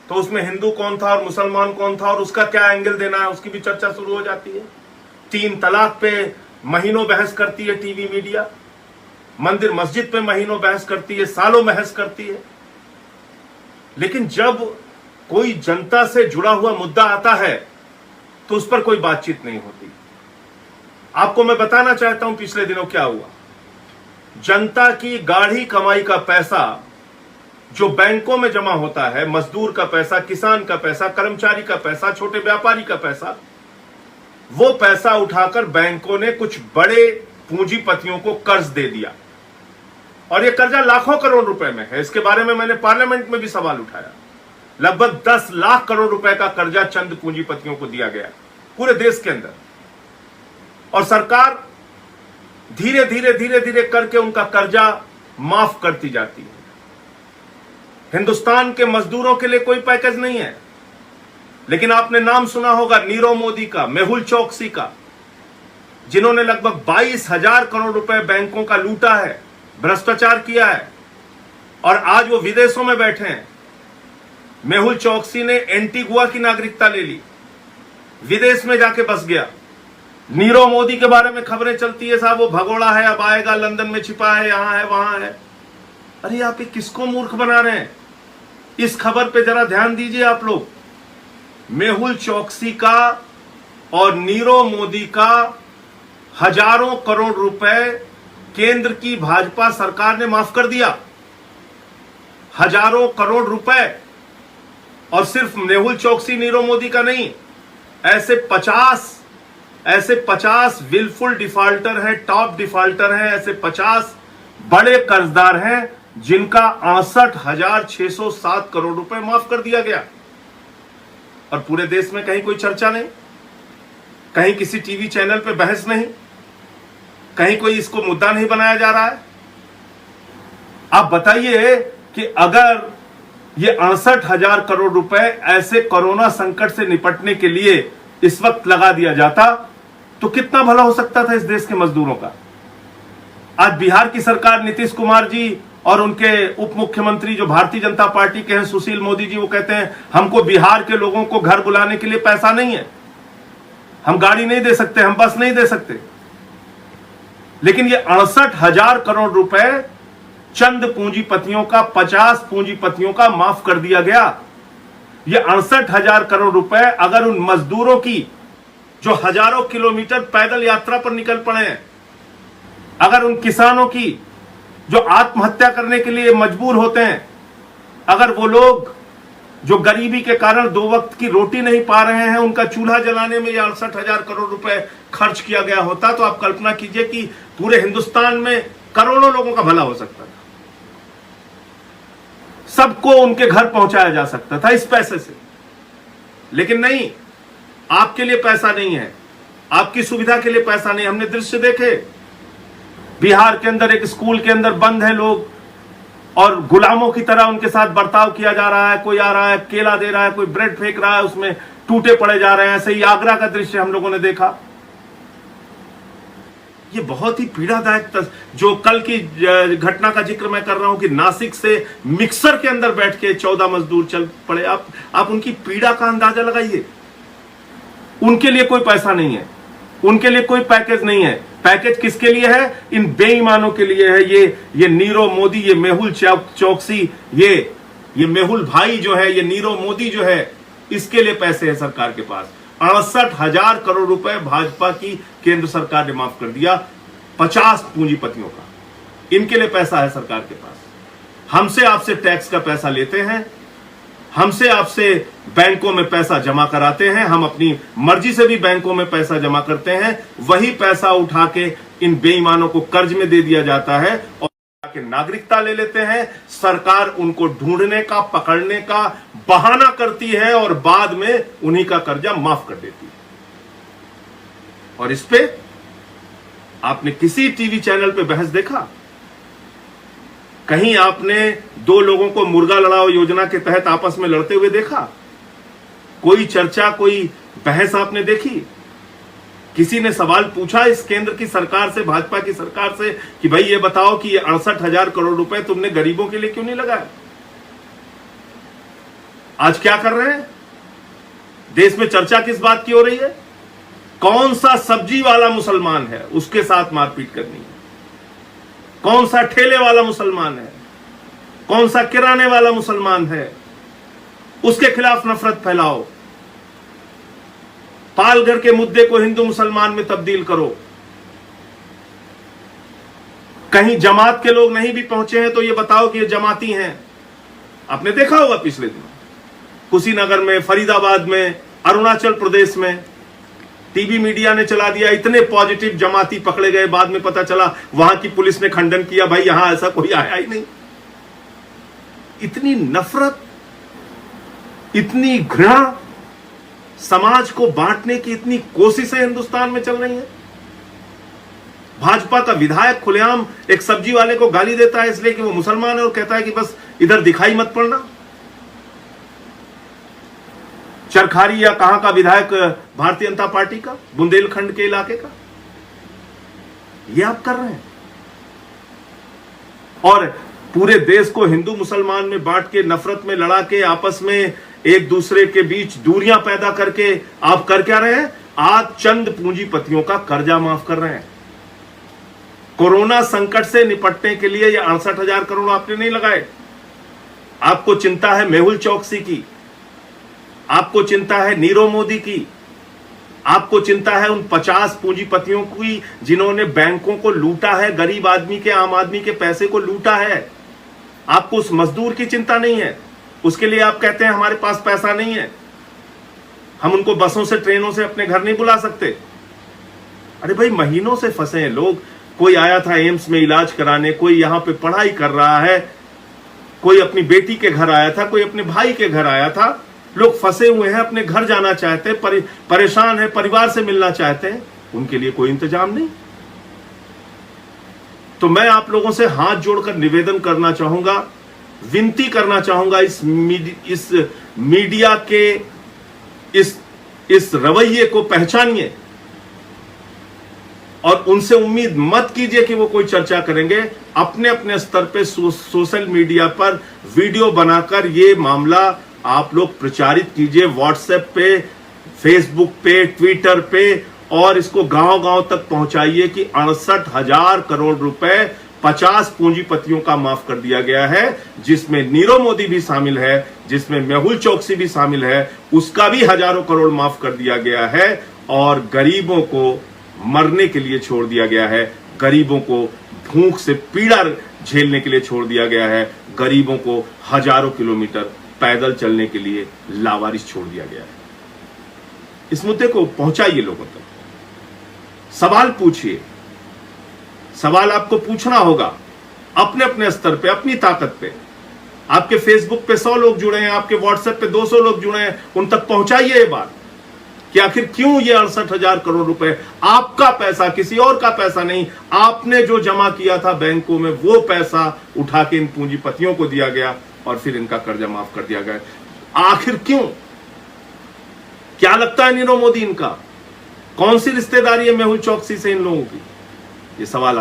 तो उसमें हिंदू कौन था और मुसलमान कौन था और उसका क्या एंगल देना है, उसकी भी चर्चा शुरू हो जाती है। 3 तलाक पे महीनों बहस करती है टीवी मीडिया, मंदिर मस्जिद पे महीनों बहस करती है, सालों बहस करती है। लेकिन जब कोई जनता से जुड़ा हुआ मुद्दा आता है तो उस पर कोई बातचीत नहीं होती। आपको मैं बताना चाहता हूं पिछले दिनों क्या हुआ। जनता की गाढ़ी कमाई का पैसा जो बैंकों में जमा होता है, मजदूर का पैसा, किसान का पैसा, कर्मचारी का पैसा, छोटे व्यापारी का पैसा, वो पैसा उठाकर बैंकों ने कुछ बड़े पूंजीपतियों को कर्ज दे दिया और ये कर्जा लाखों करोड़ रुपए में है। इसके बारे में मैंने पार्लियामेंट में भी सवाल उठाया। लगभग 10 लाख करोड़ रुपए का कर्जा चंद पूंजीपतियों को दिया गया पूरे देश के अंदर, और सरकार धीरे धीरे करके उनका कर्जा माफ करती जाती है। हिंदुस्तान के मजदूरों के लिए कोई पैकेज नहीं है, लेकिन आपने नाम सुना होगा नीरव मोदी का, मेहुल चौकसी का, जिन्होंने लगभग 22,000 करोड़ रुपए बैंकों का लूटा है, भ्रष्टाचार किया है, और आज वो विदेशों में बैठे हैं। मेहुल चौकसी ने एंटीगुआ की नागरिकता ले ली, विदेश में जाके बस गया। नीरव मोदी के बारे में खबरें चलती है, साहब वो भगोड़ा है, अब आएगा, लंदन में छिपा है, यहां है, वहां है। अरे आप ये किसको मूर्ख बना रहे हैं? इस खबर पे जरा ध्यान दीजिए आप लोग। मेहुल चौकसी का और नीरव मोदी का हजारों करोड़ रुपए केंद्र की भाजपा सरकार ने माफ कर दिया। हजारों करोड़ रुपए। और सिर्फ मेहुल चौकसी नीरव मोदी का नहीं, ऐसे 50 विलफुल डिफॉल्टर हैं, टॉप डिफॉल्टर हैं, ऐसे 50 बड़े कर्जदार हैं जिनका 68,607 करोड़ रुपए माफ कर दिया गया। और पूरे देश में कहीं कोई चर्चा नहीं, कहीं किसी टीवी चैनल पे बहस नहीं, कहीं कोई इसको मुद्दा नहीं बनाया जा रहा है। आप बताइए कि अगर ये 68,000 करोड़ रुपए ऐसे कोरोना संकट से निपटने के लिए इस वक्त लगा दिया जाता तो कितना भला हो सकता था इस देश के मजदूरों का। आज बिहार की सरकार, नीतीश कुमार जी और उनके उप मुख्यमंत्री जो भारतीय जनता पार्टी के हैं, सुशील मोदी जी, वो कहते हैं हमको बिहार के लोगों को घर बुलाने के लिए पैसा नहीं है, हम गाड़ी नहीं दे सकते, हम बस नहीं दे सकते। लेकिन ये 68,000 करोड़ रुपए चंद पूंजीपतियों का, 50 पूंजीपतियों का माफ कर दिया गया। ये 68,000 करोड़ रुपए अगर उन मजदूरों की जो हजारों किलोमीटर पैदल यात्रा पर निकल पड़े हैं, अगर उन किसानों की जो आत्महत्या करने के लिए मजबूर होते हैं, अगर वो लोग जो गरीबी के कारण 2 वक्त की रोटी नहीं पा रहे हैं, उनका चूल्हा जलाने में ये 68,000 करोड़ रुपए खर्च किया गया होता तो आप कल्पना कीजिए कि पूरे हिंदुस्तान में करोड़ों लोगों का भला हो सकता था, सबको उनके घर पहुंचाया जा सकता था इस पैसे से। लेकिन नहीं, आपके लिए पैसा नहीं है, आपकी सुविधा के लिए पैसा नहीं। हमने दृश्य देखे, बिहार के अंदर एक स्कूल के अंदर बंद है लोग और गुलामों की तरह उनके साथ बर्ताव किया जा रहा है। कोई आ रहा है, केला दे रहा है, कोई ब्रेड फेंक रहा है, उसमें टूटे पड़े जा रहे हैं। ऐसे ही आगरा का दृश्य हम लोगों ने देखा। ये बहुत ही पीड़ादायक जो कल की घटना का जिक्र मैं कर रहा हूं कि नासिक से मिक्सर के अंदर बैठ के 14 मजदूर चल पड़े। आप उनकी पीड़ा का अंदाजा लगाइए। उनके लिए कोई पैसा नहीं है, उनके लिए कोई पैकेज नहीं है। पैकेज किसके लिए है? इन बेईमानों के लिए है। ये नीरव मोदी, ये मेहुल चौकसी, ये मेहुल भाई जो है, ये नीरव मोदी जो है, इसके लिए पैसे है सरकार के पास। 68,000 करोड़ रुपए भाजपा की केंद्र सरकार ने माफ कर दिया 50 पूंजीपतियों का। इनके लिए पैसा है सरकार के पास। हमसे आपसे टैक्स का पैसा लेते हैं, हमसे आपसे बैंकों में पैसा जमा कराते हैं, हम अपनी मर्जी से भी बैंकों में पैसा जमा करते हैं। वही पैसा उठा के इन बेईमानों को कर्ज में दे दिया जाता है और के नागरिकता ले लेते हैं। सरकार उनको ढूंढने का, पकड़ने का बहाना करती है और बाद में उन्हीं का कर्जा माफ कर देती है। और इस पे आपने किसी टीवी चैनल पे बहस देखा? कहीं आपने 2 लोगों को मुर्गा लड़ाओ योजना के तहत आपस में लड़ते हुए देखा? कोई चर्चा, कोई बहस आपने देखी? किसी ने सवाल पूछा इस केंद्र की सरकार से, भाजपा की सरकार से कि भाई ये बताओ कि ये 68,000 करोड़ रुपए तुमने गरीबों के लिए क्यों नहीं लगाया? आज क्या कर रहे हैं? देश में चर्चा किस बात की हो रही है? कौन सा सब्जी वाला मुसलमान है उसके साथ मारपीट करनी है, कौन सा ठेले वाला मुसलमान है, कौन सा किराने वाला मुसलमान है, उसके खिलाफ नफरत फैलाओ। पालघर के मुद्दे को हिंदू मुसलमान में तब्दील करो। कहीं जमात के लोग नहीं भी पहुंचे हैं तो ये बताओ कि ये जमाती हैं। आपने देखा होगा पिछले दिनों कुशीनगर में, फरीदाबाद में, अरुणाचल प्रदेश में टीवी मीडिया ने चला दिया, इतने पॉजिटिव जमाती पकड़े गए। बाद में पता चला वहां की पुलिस ने खंडन किया, भाई यहां ऐसा कोई आया ही नहीं। इतनी नफरत, इतनी घृणा, समाज को बांटने की इतनी कोशिशें हिंदुस्तान में चल रही हैं। भाजपा का विधायक खुलेआम एक सब्जी वाले को गाली देता है इसलिए कि वो मुसलमान है और कहता है कि बस इधर दिखाई मत पड़ना। चरखारी या कहां का विधायक भारतीय जनता पार्टी का, बुंदेलखंड के इलाके का, ये आप कर रहे हैं। और पूरे देश को हिंदू मुसलमान में बांट के, नफरत में लड़ा के, आपस में एक दूसरे के बीच दूरियां पैदा करके आप कर क्या रहे हैं? आप चंद पूंजीपतियों का कर्जा माफ कर रहे हैं। कोरोना संकट से निपटने के लिए ये 68,000 करोड़ आपने नहीं लगाए। आपको चिंता है मेहुल चौकसी की, आपको चिंता है नीरव मोदी की, आपको चिंता है उन 50 पूंजीपतियों की जिन्होंने बैंकों को लूटा है, गरीब आदमी के, आम आदमी के पैसे को लूटा है। आपको उस मजदूर की चिंता नहीं है। उसके लिए आप कहते हैं हमारे पास पैसा नहीं है, हम उनको बसों से, ट्रेनों से अपने घर नहीं बुला सकते। अरे भाई, महीनों से फंसे हैं लोग। कोई आया था एम्स में इलाज कराने, कोई यहां पे पढ़ाई कर रहा है, कोई अपनी बेटी के घर आया था, कोई अपने भाई के घर आया था। लोग फंसे हुए हैं, अपने घर जाना चाहते हैं, परेशान है, परिवार से मिलना चाहते हैं, उनके लिए कोई इंतजाम नहीं। तो मैं आप लोगों से हाथ जोड़कर निवेदन करना चाहूंगा, विनती करना चाहूंगा, इस मीडिया के इस रवैये को पहचानिए और उनसे उम्मीद मत कीजिए कि वो कोई चर्चा करेंगे। अपने अपने स्तर पे सोशल मीडिया पर वीडियो बनाकर ये मामला आप लोग प्रचारित कीजिए, व्हाट्सएप पे, फेसबुक पे, ट्विटर पे, और इसको गांव-गांव तक पहुंचाइए कि 68,000 करोड़ रुपए 50 पूंजीपतियों का माफ कर दिया गया है, जिसमें नीरव मोदी भी शामिल है, जिसमें मेहुल चौकसी भी शामिल है, उसका भी हजारों करोड़ माफ कर दिया गया है, और गरीबों को मरने के लिए छोड़ दिया गया है, गरीबों को भूख से पीड़ा झेलने के लिए छोड़ दिया गया है, गरीबों को हजारों किलोमीटर पैदल चलने के लिए लावारिस छोड़ दिया गया है। इस मुद्दे को पहुंचाइए लोगों तक, सवाल पूछिए। सवाल आपको पूछना होगा अपने अपने स्तर पे, अपनी ताकत पे। आपके फेसबुक पे 100 लोग जुड़े हैं, आपके व्हाट्सएप पे 200 लोग जुड़े हैं, उन तक पहुंचाइए ये बात कि आखिर क्यों ये 68,000 करोड़ रुपए आपका पैसा, किसी और का पैसा नहीं, आपने जो जमा किया था बैंकों में वो पैसा उठा के इन पूंजीपतियों को दिया गया और फिर इनका कर्जा माफ कर दिया गया। आखिर क्यों? क्या लगता है नीरव मोदी इनका? कौन सी रिश्तेदारी है मेहुल चौकसी से इन लोगों की? ये सवाल